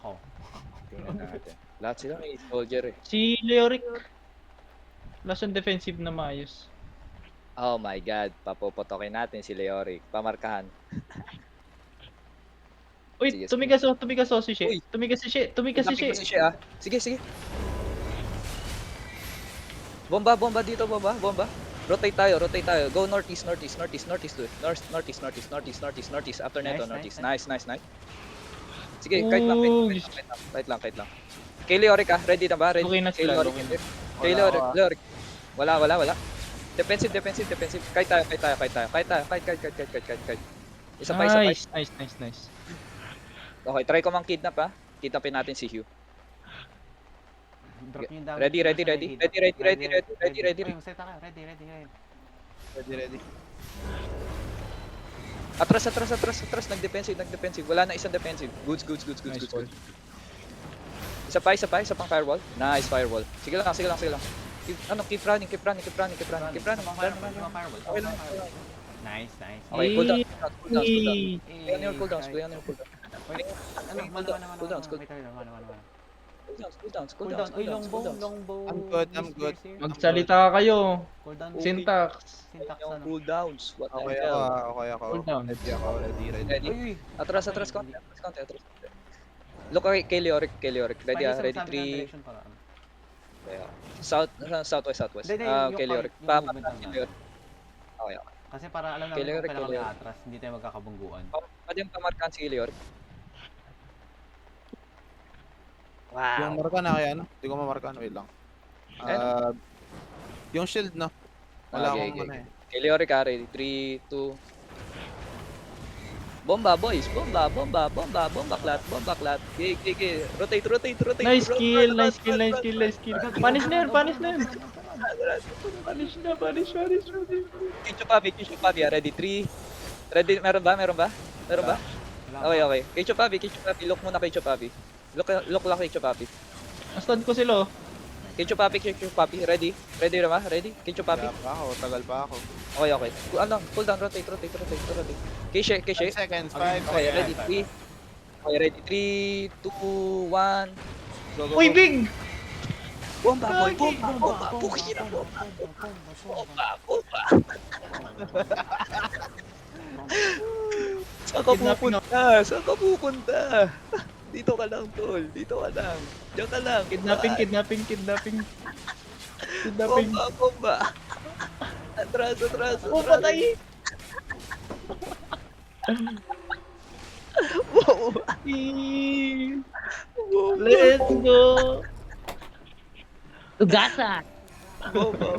Ako. Tingnan natin. Lahat sila may soldier eh. Si Leoric. Wala siyang defensive na maayos. Oh my god, papuputokin natin si Leoric. Pamarkahan. Uy, Sige, sige. tumigas si She. Uy. Tumigas si She. Napik mo si Shea. Sige, sige. Bomba dito, bomba. Rotate tayo. Go northeast. Northeast. After neto, northeast. Nice. Sige, kahit lang. Kay Leoric ready na ba? Ready? Okay na Kay sila. Leoric. Kay Leoric. Wala. Defensive. Kahit tayo. Isa pa. Nice. Okay, try ko mang kidnap ha. Kidnapin natin si Hugh. Drop niyo yung damage. Ready. Uy, set ka. Ready. Ready. Atras. Nag-defensive. Wala na isang defensive. Goods. Nice ball. Isa pang firewall. Nice firewall. Sige lang. Keep running. Okay lang. Nice. Okay, cool down. Hey. Play on your cooldowns. Wait, ano? Cool downs. Cool down. Uy, long bow. I'm good. Magsalita kayo. Cool down. Syntax. Syntax Yung ano. cooldowns. What the Okay hell? ako. Cool down. Ready. Ready? Uy. Atras konti. Look kay Leoric. Ready ah, ready 3. Southwest. Kay Leoric. Kay Leoric. Okay. Kasi para alam namin Leoric, kung kailangan Leoric. may atras, hindi tayo magkakabungguan. Pwede yung pamarkahan si Leoric. Yung Wow. marka na kaya, no? Hindi ko mamarka, wait lang. Yung shield, no? Wala Okay. akong ano eh. Kay Leoric ready 3, 2. Bomba boys, bomba clat. Okay. Rotate. Nice kill. Punish na yun. Punish. Kicho Pavi, ready 3. Ready, meron ba? Okay. Kicho Pavi, look muna Kicho Pavi. Look lang Kicho Pavi. Astad ko sila. Kicho Pavi, ready? Ready na ba? Ready? Kicho Pavi. Tagal pa ako. Okay. Cool down, rotate. Kishe. 5 seconds, 5 Okay, ready seconds. 3. Okay, ready 3, 2, 1. Go. Uy, Big! Bomba boy, bomba. Pukira bomba. Saan ka pupunta? Dito ka lang, tol. Diyan ka lang. Kidnapping. Bomba. Atras. Oh, patay! Bomba. Let's go! Ugasa! Bomba.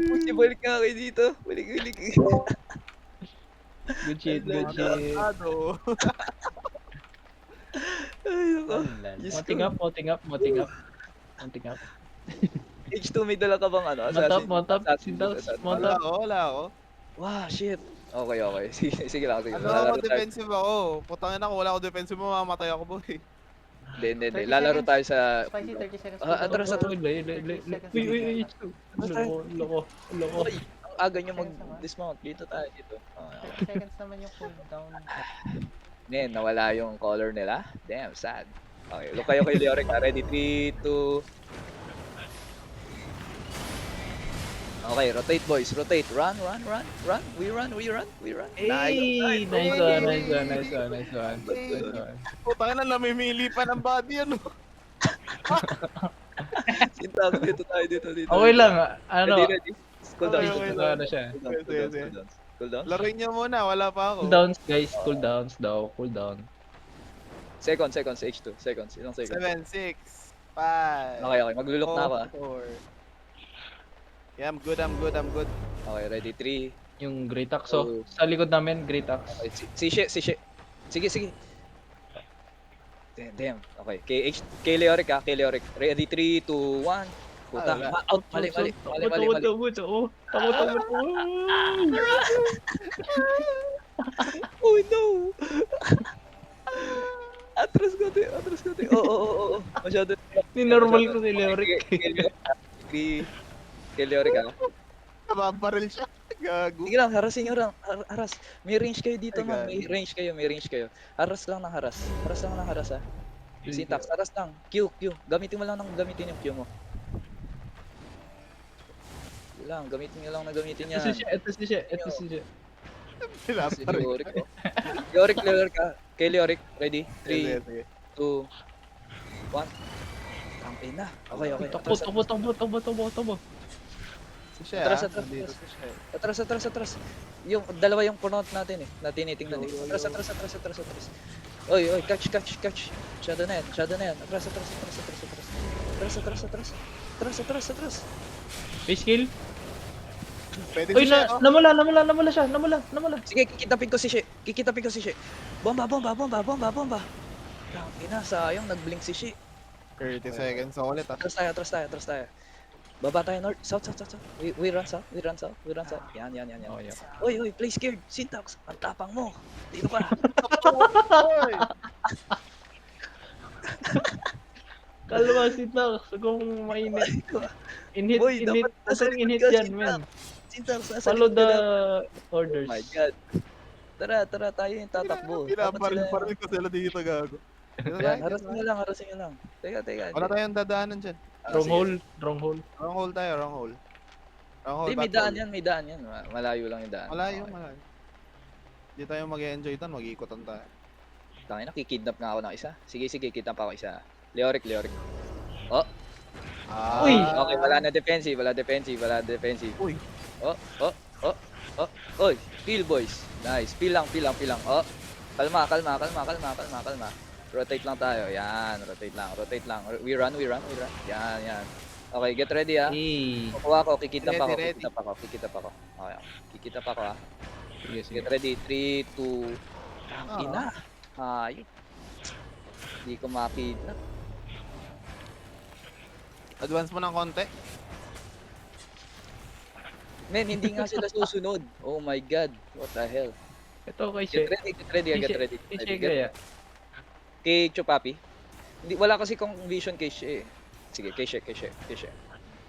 Pusi, balik nga kayo dito. Balik. Good shit. Ano? Ay, nako. Diyos ko. Mounting up. H2, may dala ka bang ano? Mount up. Syntax, mount up. Wala ako. Wow, shit. Okay. Sige lang. Ano ako, defensive ako. Putangin ako, wala ako defensive mo, mamamatay ako, boy. Hindi. Lalaro tayo sa... Spicy 30 seconds. Atras. Uy, loko. Ay, ang aga nyo mag-dismount. Dito tayo. 30 seconds naman yung cooldown. Ngayon, nawala yung color nila. Damn, sad. Okay, look kayo kay Leoric. Ready? 3, 2... Okay, rotate boys. Rotate. Run. We run. Hey, nice one. Putangin na, namimili pa ng body, ano? Syntax, dito tayo. Okay lang, ano? Ready? Cool down. Okay, Ano siya? Cool down. Laruin niyo muna, wala pa ako. Cool downs, guys. Cool down. Seconds, H2. Ilang seconds? 7, 6, 5. Okay. Maglulok na ako ah. 4. Yeah, I'm good. Okay, ready? 3. Yung Great Axe, oh. Sa likod namin, Great Axe. Okay, si She. Sige. Damn. Okay, kay Leoric. Ready? 3, 2, 1. Puta, out. Mali. Takot. Oh no! Atras ko. Oo. Masyado. Ninormal ko si Leoric. Kay Leoric Nababaril siya. Gago. Sige lang, harasin nyo lang. Haras. May range kayo dito, Ay, ma'am. gago. May range kayo, may range kayo. Haras lang ng haras. Haras lang ng haras, ha. Syntax, haras lang. Q. Gamitin mo lang ng gamitin yung Q mo. Yun lang, gamitin nyo lang na gamitin yan. Ito si She. Si Pinapar. Leoric, oh. Leoric, ka. Kay Leoric, ready? Sige, 3, sige. 2, 1. Tangin na. Okay. Takbo. Si Shea, Atras. nandito si Shea. Atras. Yung dalawa yung pronoun natin eh. Na tinitingnan eh. Atras. Oy, catch. Shadow na yan. Atras. Atras. Base kill. Pwede Uy, si Shea, oh. namula siya. Sige, kikitapin ko si She. Bomba. Tangin na, sayang. Nag-blink si She. 30 seconds sa ulit, ah. Atras tayo. Baba tayo north. South. We run south. Yan. Oh, yeah. Oy, play scared. Syntax, ang tapang mo. Dito ka. Oy! Kalma si Tax, kung mainit. Inhit, Boy, dapat nasa Huwag inhit likod ka, yan, man. Syntax, nasa Follow likod ka the na. orders. Oh my god. Tara, tayo yung tatakbo. Dapat sila- Pinaparil ko sila dito, gago. Dito Yan, tayo, harasin nyo lang. Teka. Wala tayong dadaanan dyan. Wrong sige. hole. Wrong hole tayo, wrong hole. Wrong hole, Hindi, may bad daan hole. yan. Malayo lang yung daan. Malayo. Okay. Hindi tayo mag-enjoy tan, mag-iikotan tayo. Tangina, kikidnap nga ako ng isa. Sige, kidnap ako isa. Leoric. Oh, Uy! okay, wala defensive. Uy! Oh. Oy, peel boys. Nice, peel lang. Oh, kalma. Rotate lang tayo. Yan, rotate lang. We run. Yan. Okay, get ready ah. Hey. Kukuha ako, kikitap ako. Ready. Okay, kikitap ako ah. Sige. Get ready, 3, 2, ina. Hayop. Hindi ko makidnap. Advance mo ng konti. Men, hindi nga sila susunod. Oh my god, what the hell. Ito kay She. Get ready. Kay She kaya. Kay Chupapi. Wala kasi kong vision kay She. Sige, kay She.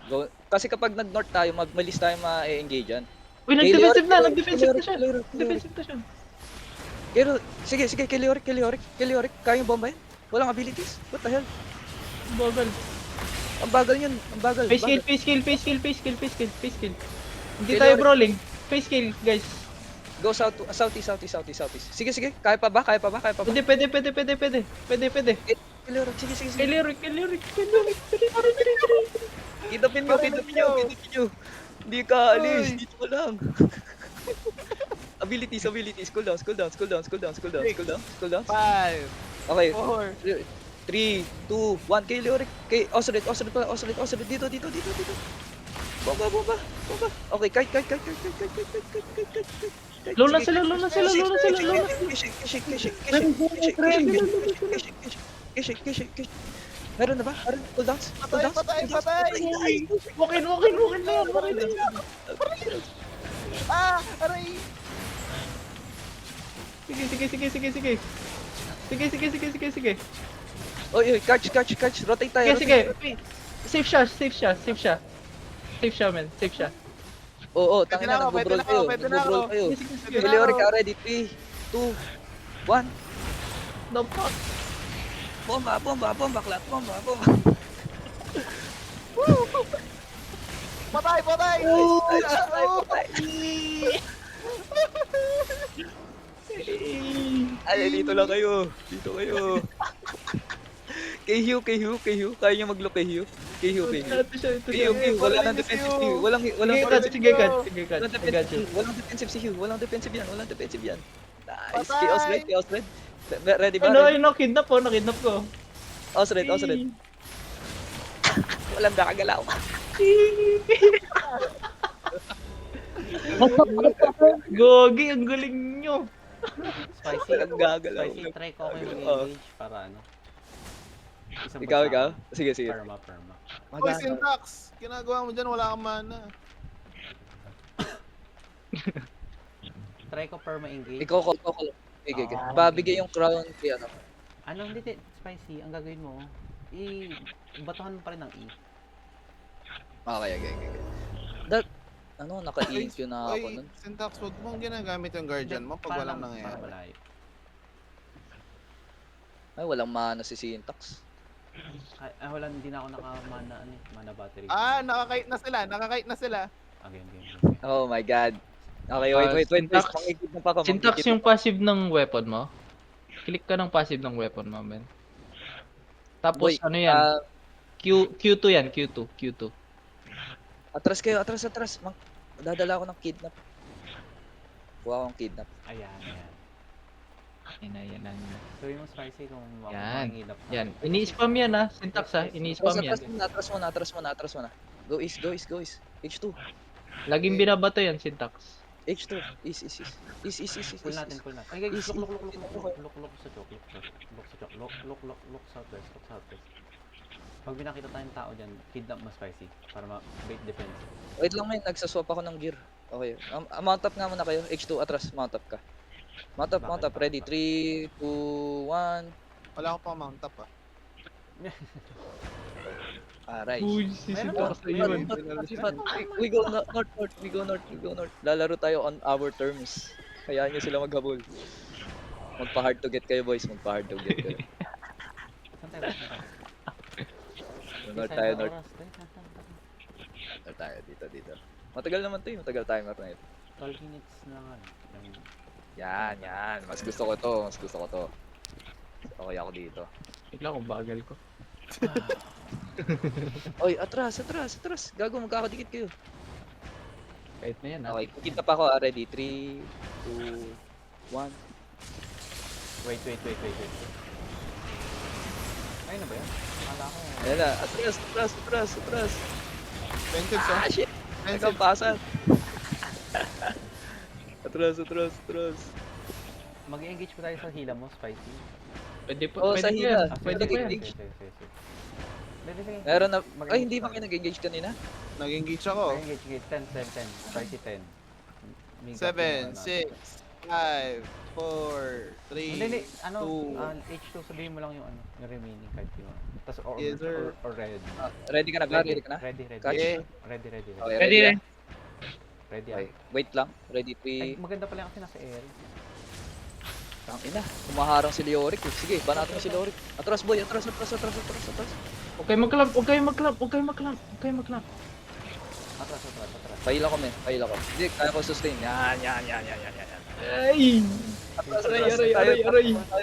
Go. Kasi kapag nag-north tayo, malis tayo ma-engage yan. Uy, Kay nag-defensive Leoric, na siya. Leoric. Defensive na siya. Pero, sige, kay Leoric. Kaya yung bomba yan? Walang abilities? What the hell? Bagal. Ang bagal yun, ang bagal. Face kill. Hindi tayo brawling. Face kill, guys. Go southeast. Sige, kaya pa ba? Hindi, pwede. Kay Leoric, sige. Kay Lyric. Kitapin nyo. Hindi ka alis, dito ka lang. Abilities. Cool down. 5, Okay, 4, 3, 2, 1. Kay Leoric. Kay Osred. Dito. Bomba. Okay, kite. Low na sila. Kishik. Meron na ba? Cool downs. patay! Walkin na yan. Ah! Aray! Sige. Oy, catch. Rotate tayo. Sige. Safe siya, man. Safe siya. Oo, Pwede tangina, na ako, nagbo-brawl kayo. Sige. Kay Leoric, ready? 3, 2, 1. No fuck. Bomba, clat, bomba. Patay! Patay. Ay, dito kayo. Kay Hugh. Kaya niyo mag-look kay Hugh. Ito siya. Kay Hugh, wala nang defensive si Hugh. Walang Sige, cut. I got you. Walang defensive si Hugh. Walang defensive yan. Nice. Patay! Kay Osred. Ready ba? Ano, kidnap ko. Osred. Walang nakagalaw. Gogi, ang galing nyo. Spicy. Walang gagalaw. Spicy, try ko ako yung Oh. engage para ano. Isang Ikaw. bagsak. Sige. Perma. Uy, Syntax! Ginagawa mo dyan, wala kang mana. Try ko perma engage. Ikaw. Sige. Babigay yung crown kay ano. Ano, hindi, Spicy, ang gagawin mo, batuhan mo pa rin ng E. Okay. Ano, naka-EQ na ako Oy, nun. Syntax, huwag mong ginagamit yung guardian mo pag walang Para nangyayari. malayo. Ay, walang mana si Syntax. Ay, wala, hindi na ako naka-mana, mana battery. Ah, nakakite na sila, nakakite na sila. Game. Oh my god. Okay, wait. Syntax. Mangikip na pa ako. Syntax mangikip yung na pa. passive ng weapon mo. Click ka ng passive ng weapon mo, men. Tapos Boy, ano yan? Q2 yan, Q2. Atras kayo, atras. Dadala ako ng kidnap. Kuha akong kidnap. Ayan. Yan. So yung spicy kung Yan. makingilap ka. Yan. Ini-spam yan ha, Syntax ha. Ini-spam yan. Atras muna. Go east. H2. Laging binabato yan, Syntax. H2. East. Pull natin. Ay, guys, Easy. look sa choke. Look southwest. Pag binakita tayong tao dyan, kidnap mo spicy para ma-bait defense. Wait lang may nagsaswap ako ng gear. Okay. Mount up nga muna kayo. H2 atras, mount up ka. Mount up. Ready. 3, 2, 1. Wala akong pang mount up ah. Aray. Uy, si Meron Syntax na yun. We go north. Lalaro tayo on our terms. Hayaan nyo sila maghabol. Magpa-hard to get kayo, boys. Magpa-hard to get kayo. Saan tayo? North tayo. Dito. Matagal naman to eh. Matagal timer na ito. 12 minutes na nga. Yan. Mas gusto ko to. Okay ako dito. Wait lang kung bagal ko. Oy, atras. Gago, magkakadikit kayo. Kahit na yan ha. Okay, kita pa ako. Ready? 3, 2, 1. Wait. Ayun na ba yan? Akala ko. Ayan na. Atras. Defensive so. Shit. Nagkampasan. Atras. Mag-engage pa tayo sa hila mo, spicy. Pwede po, Oo, sa pwede hila. yan. Pwede po yan. Engage. Sige. Meron na. Ay, hindi pa kayo nag-engage kanina? Nag-engage ako. Engage. 10. Spicy 10. 7, 6, 5, 4, 3, Hindi. Ano, two. H2, sabihin mo lang yung yung remaining card mo. Tapos Yes, sir. or red. Ready ka na ba? Ready ka na? Ready. Catch? Yeah. Ready. Okay, Ready na? rin. Ready. Okay, wait lang. Ready, Ay, 3. maganda pala kasi nasa air. Tangina, kumaharang si Leoric eh. Sige, banatin mo si Leoric. Atras boy, atras. Huwag kayo mag-clamp. Atras. Fail ako men, Hindi, kaya ko sustain. Yan. Ay! Atras. Aray.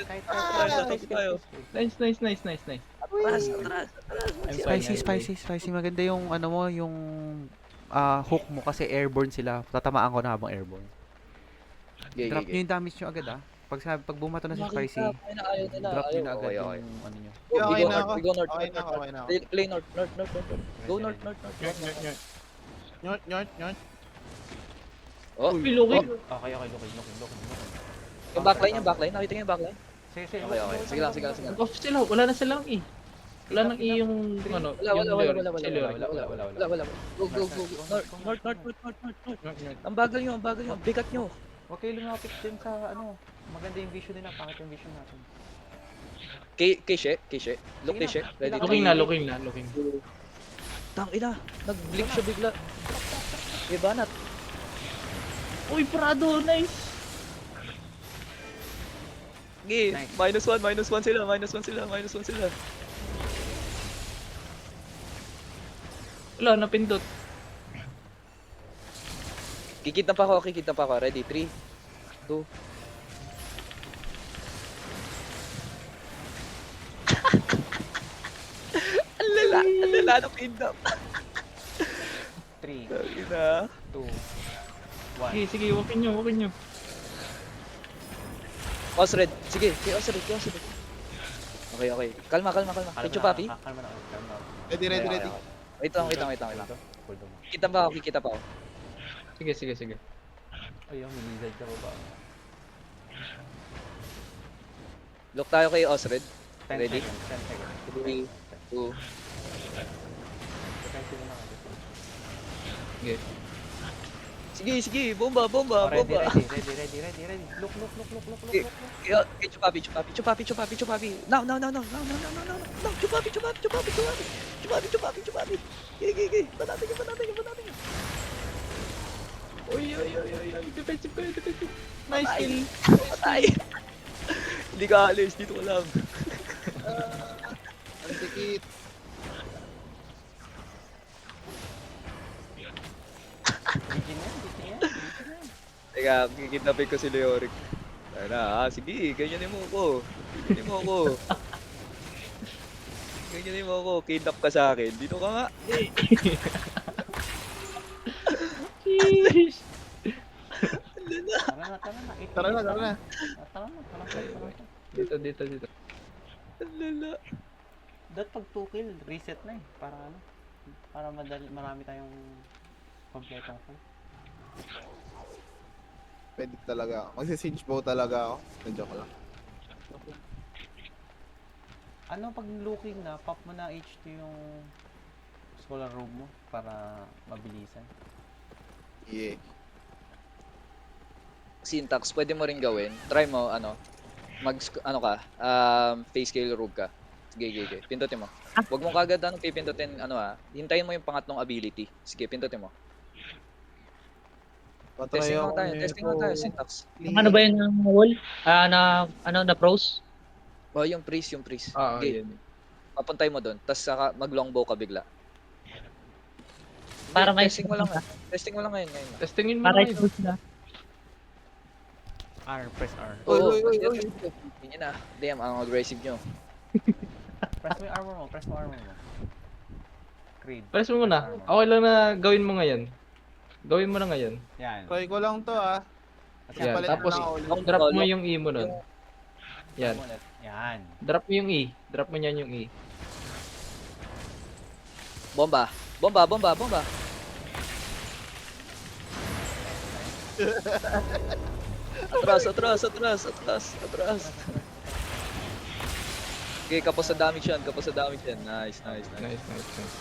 Kahit tayo. Nice. Atras. Spicy. Maganda yung ano mo, yung hook mo kasi airborne sila. Tatamaan ko na habang airborne. Drop nyo yung damage nyo agad Pag bumato na si Spicy, drop nyo na agad yung ano nyo. Okay na ako. We go north. Okay na ako. Play north. Go north. North. Oh, Uy, Loki. Okay, looking. yung backline. Nakita niyo yung backline? Sige. Okay. Sige lang. Off sila. Wala na silang E. Wala nang E yung ano. Wala. Go. North. Ang bagal nyo. Bigat nyo. Huwag kayo lumapit din sa maganda yung vision nila, pangit yung vision natin. Kishe. Look Sige Kishe. na. Ready? Looking na. Tangina. Nag-blink siya bigla. Okay, banat. Uy, Prado. Nice. Okay, Nice. -1 sila. Wala, napindot. Kikita pa ako. Ready? 3, 2. Ang lala na pindap. 3, Tangina. 2, 1. Sige, walkin nyo. Osred. Sige, Osred. Okay. Kalma. Kicho papi. Kalma na. Ready. Wait lang. Hold on. Kikita pa ako. Sige. Ayun, minizad ka ba? Look tayo kay Osred. 10 Ready? seconds. 10 seconds. 3, 2. Defensive na agad. Sige, bomba. Ready. Look. Kicho papi. Now. Chupapi. Banatin niyo. Uy, uy, uy, uy, uy. Defensive kayo, defensive. Nice Patay. kill. Patay! Hindi ka alis, dito ka lang. Ang dikit. Digin yan, digin yan, digin yan. Teka, kikidnapin ko si Leoric. Ayun na, sige, ganyanin mo ako. Ganyanin mo ako. Ganyanin mo ako, kidnap ka sa akin. Dito ka nga. Sheesh. Tara na, tara na. Tara na, tara na. Tara na, tara na. Dito, dito, dito. Ang lala. Dahil pag 2 kill, reset na eh. Para ano? Para marami tayong kompletong kill. Pwede talaga. Magsisinge bow talaga ako. Na-joke lang. Ano pag looking na, pop mo na H2 yung scholar room mo para mabilisan. Yeah. Syntax, pwede mo rin gawin. Try mo, ano ka, face scale rogue ka. Sige, sige, sige. Pindutin mo. Huwag mo kagad pipindutin, hintayin mo yung pangatlong ability. Sige, pindutin mo. Testing mo tayo, syntax. Ano ba yun ng wall? Na pros? Oh, yung priest. Ah, Okay, yun. papuntay mo doon. Tapos saka mag-longbow ka bigla. Para may Testing mo lang. Testing mo lang ngayon. Testingin mo Para na yun. i-push na. R, press R. Oo, Uy. Yun na. Damn, ang aggressive nyo. Press mo yung armor mo, press mo armor mo. Creed. Press mo muna. Okay lang na gawin mo ngayon. Gawin mo na ngayon. Yan. Try ko lang to ah. Kasi Yan. palit Tapos, na ako ulit. drop mo yung E mo nun. Yan. Yan. Drop mo yung E. Drop mo niyan yung E. Bomba. Atras. Okay, kapos sa damage yan. Nice. Nice, nice, nice.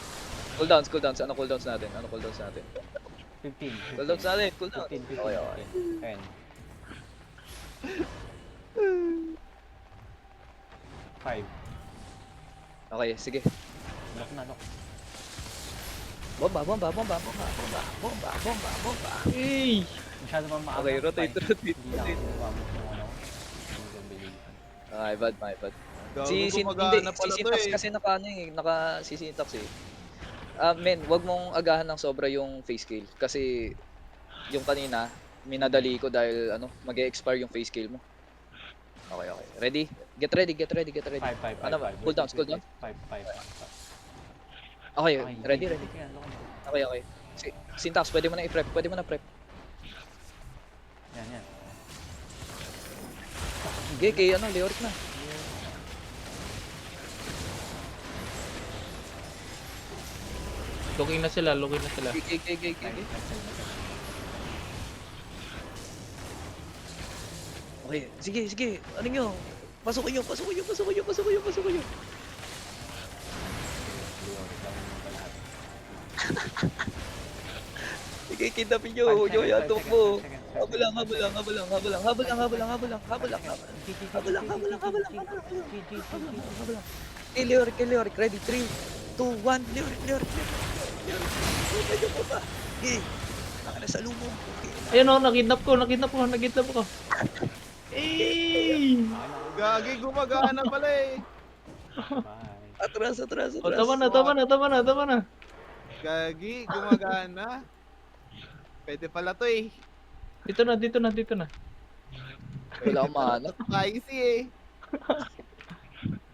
Cooldowns. Ano cooldowns natin? 15. Cooldowns natin, cooldown. 15. Okay. 10. Five. Okay, sige. Lock na, lock. Bomba. Hey! Masyado pa maaga. Okay, rotate. Hindi na ako gumamit ng ano. Hindi ko bilisan. Okay, my bad. Gago, Si gumagana pala to Syntax eh. kasi si Syntax eh. Men, wag mong agahan ng sobra yung face scale kasi yung kanina minadali ko dahil mag-e-expire yung face scale mo. Okay. Ready? Get ready. 5. Ano ba? Cooldown. 5. Okay, ready. Okay. Syntax, pwede mo na i-prep. Yan. Sige, kay Leoric na. Looking na sila. Sige. Okay, sige. Ano nyo? Pasok kayo. Sige, kidnapin nyo. Yung tukbo. Habalang. Okay, Leoric. Ready? 3, 2, 1. Leoric. Medyo pa ba? Okay. Nasa lumong. Okay. Ayun o, nakidnap ko. Hey! Gagi, gumagana pala eh. Bye. Atras. O, tama na. Gagi, gumagana. Pwede pala to eh. Dito na. Wala akong mahanap. Spicy eh.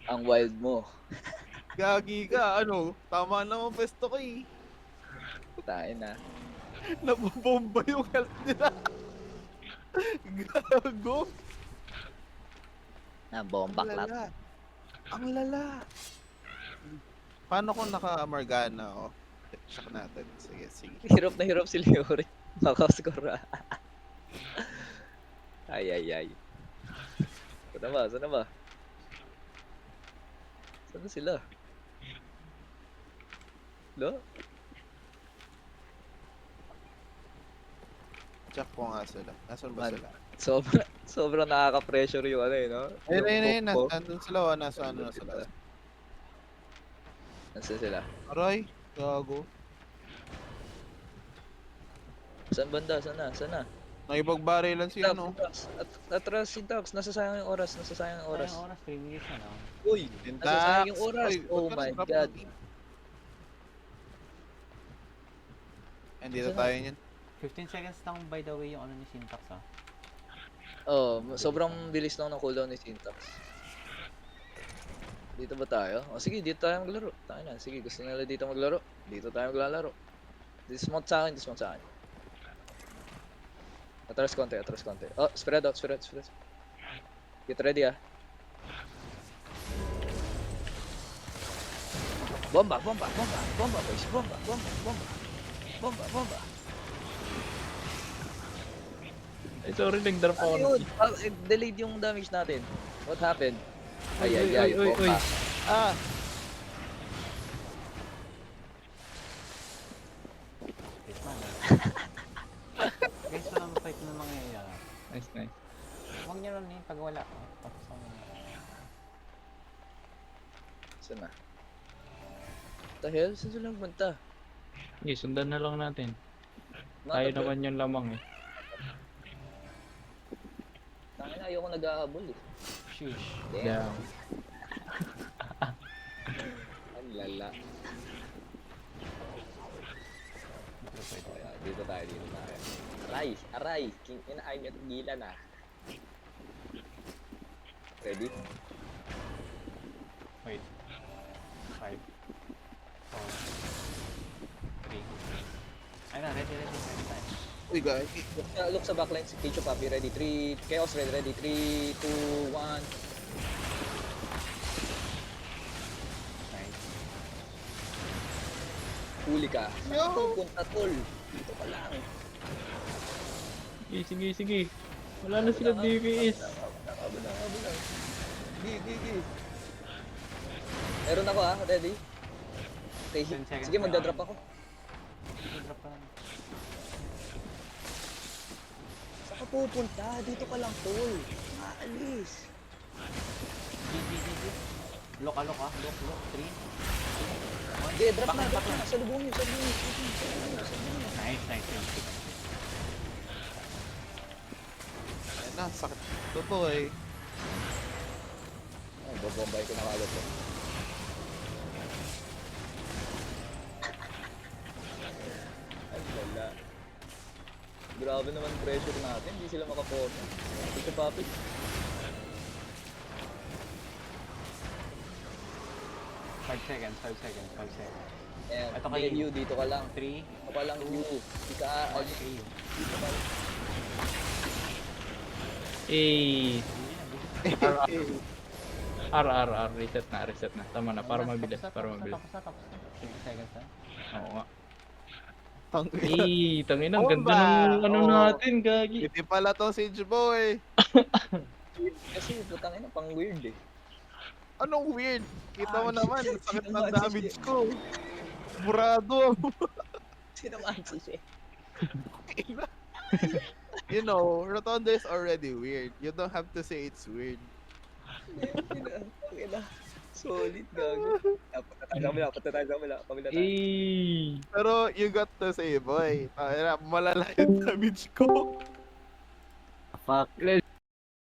Ang wild mo. Gagi ka, tama naman pwesto ko eh. Tain na. Nabobomba yung health nila. Gago. Bomba clat. Ang lala. Paano kung naka-Morgana ako? Check natin. Sige. Hirap na hirap si Leoric. Makascore. Ay. Saan na ba? Saan na sila? Lo? Check ko nga sila. Nasaan ba Man. sila? Sobrang nakaka-pressure yung no? Ayun. Yung hook ko. Nandun sila o nasa na sila? Nasaan sila? Aray, gago. Saan banda? Saan na? Nakipagbarilan si ano. Atras si Dax. Nasasayang yung oras. Sayang oras, 3 minutes na lang. Uy! Nasasayang yung oras. Uy, Oh ba't ka my nasarap God. nun? Andito tayo niyan. 15 seconds lang by the way yung ano ni Syntax ah. Oh, sobrang bilis lang ng cooldown ni Syntax. Dito ba tayo? O sige, dito tayo maglaro. Tayo na. Sige, gusto nila dito maglaro. Dito tayo maglalaro. Dismount sa akin, dismount sa akin. Atras konti. Oh, spread out. Get ready ah. Bomba, boys. Bomba. Ay, sorry, nag-drop ako. Ayun, delayed yung damage natin. What happened? Ay, Uy. bomba. Ah! Wait lang. Guys, walang fight na mangyayari. Nice. Huwag niyo lang pag wala. Tapos ang... Saan na? The hell? Saan sila nagpunta? Sige, sundan na lang natin. Not Tayo a naman yung lamang eh. Tangina, ayoko nag-ahabol eh. Sheesh. Damn. Damn. Ang lala. Dito tayo. Aray. King inaay niya tigilan ah. Ready? Wait. 5 4 3 Ayun na, ready tayo. Uy, guys. Look sa backline. Si Kicho Papi. Ready? 3. Chaos ready. 3, 2, 1. Nice. Huli ka. Yo! Saan pupunta tol? Dito ka lang. Sige. Wala na sila DPS. Habol lang. Gi. Meron ako ah. Ready? Okay. 10 seconds Sige, na magdadrop ako. ako. Drop ka lang. Saan ka pupunta? Dito ka lang tol. Maalis. G. Look. 3 Hindi, drop na. Sa lubong niyo. Nice. Ayun na, sakit. Totoo eh. Oh, bobombay ko na kagad to. Ay, lala. Grabe naman pressure natin. Hindi sila makaporta. Ito, Papi. Five seconds. Ayan, Ito hindi kayo. you, dito ka lang. 3 Ako pa lang you. Hindi ka aalis. kayo. Dito ka lang. Eh. R. Reset na. Tama na, para mabilis. Tapos na. 20 seconds na. Oo nga. Tangina. Tangina, ang ganda ng ano Oo. natin, gagi. Hindi pala to Siege Boy. Kasi putang ina, pang weird eh. Anong weird? Kita mo Ah, naman, shit. sakit ng Sinaman si damage Siege. ko. Murado. Sinamaan si She. You know, Rotonda is already weird. You don't have to say it's weird. Ina. Solid gago. Punta tayo sa kabila. Kabila tayo. Eh. Pero you got to say, boy, malala yung damage ko. Fuck. Let's